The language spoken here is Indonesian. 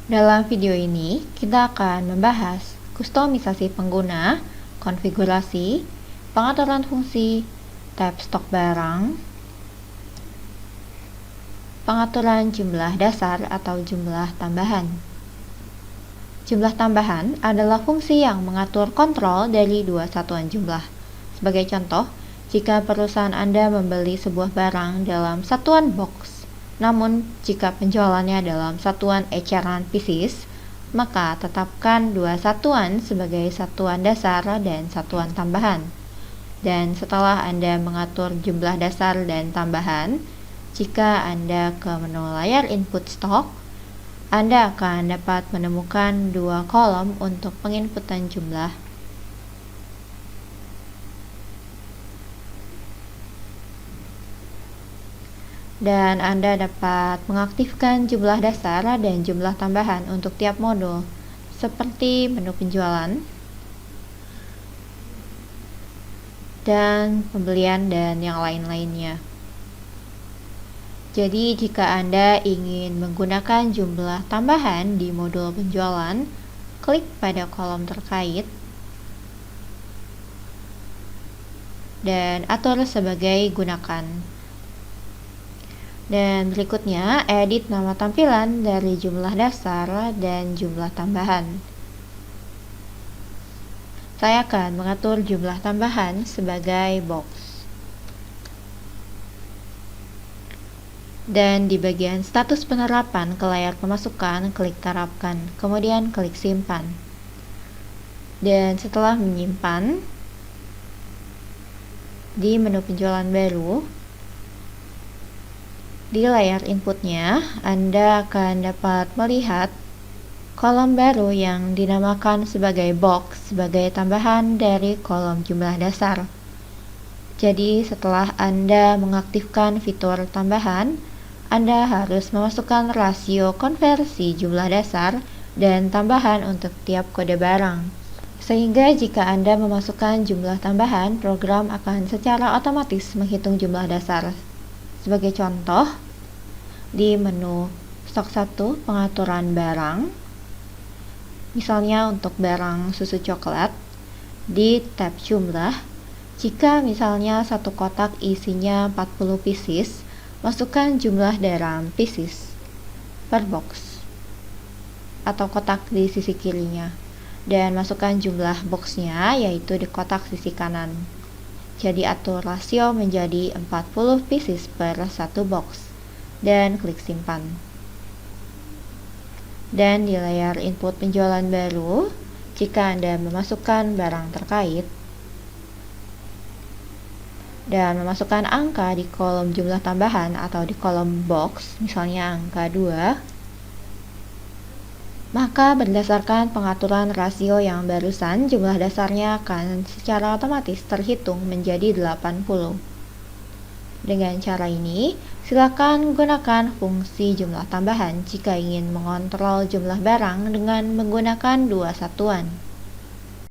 Dalam video ini, kita akan membahas kustomisasi pengguna, konfigurasi, pengaturan fungsi, tab stok barang, pengaturan jumlah dasar atau jumlah tambahan. Jumlah tambahan adalah fungsi yang mengatur kontrol dari dua satuan jumlah. Sebagai contoh, jika perusahaan Anda membeli sebuah barang dalam satuan box, namun jika penjualannya dalam satuan eceran pieces, maka tetapkan dua satuan sebagai satuan dasar dan satuan tambahan. Dan setelah Anda mengatur jumlah dasar dan tambahan, jika Anda ke menu layar input stok, Anda akan dapat menemukan dua kolom untuk penginputan jumlah. Dan Anda dapat mengaktifkan jumlah dasar dan jumlah tambahan untuk tiap modul, seperti menu penjualan, dan pembelian dan yang lain-lainnya. Jadi jika Anda ingin menggunakan jumlah tambahan di modul penjualan, klik pada kolom terkait dan atur sebagai gunakan. Dan berikutnya, edit nama tampilan dari jumlah dasar dan jumlah tambahan. Saya akan mengatur jumlah tambahan sebagai box. Dan di bagian status penerapan ke layar pemasukan, klik terapkan, kemudian klik simpan. Dan setelah menyimpan, di menu penjualan baru, di layar inputnya, Anda akan dapat melihat kolom baru yang dinamakan sebagai box sebagai tambahan dari kolom jumlah dasar. Jadi setelah Anda mengaktifkan fitur tambahan, Anda harus memasukkan rasio konversi jumlah dasar dan tambahan untuk tiap kode barang. Sehingga jika Anda memasukkan jumlah tambahan, program akan secara otomatis menghitung jumlah dasar. Sebagai contoh, di menu stok 1 pengaturan barang, misalnya untuk barang susu coklat, di tab jumlah, jika misalnya satu kotak isinya 40 pieces, masukkan jumlah dalam pieces per box atau kotak di sisi kirinya, dan masukkan jumlah boxnya yaitu di kotak sisi kanan. Jadi atur rasio menjadi 40 pieces per satu box dan klik simpan. Dan di layar input penjualan baru, jika Anda memasukkan barang terkait dan memasukkan angka di kolom jumlah tambahan atau di kolom box, misalnya angka 2, maka berdasarkan pengaturan rasio yang barusan, jumlah dasarnya akan secara otomatis terhitung menjadi 80. Dengan cara ini, silakan gunakan fungsi jumlah tambahan jika ingin mengontrol jumlah barang dengan menggunakan dua satuan.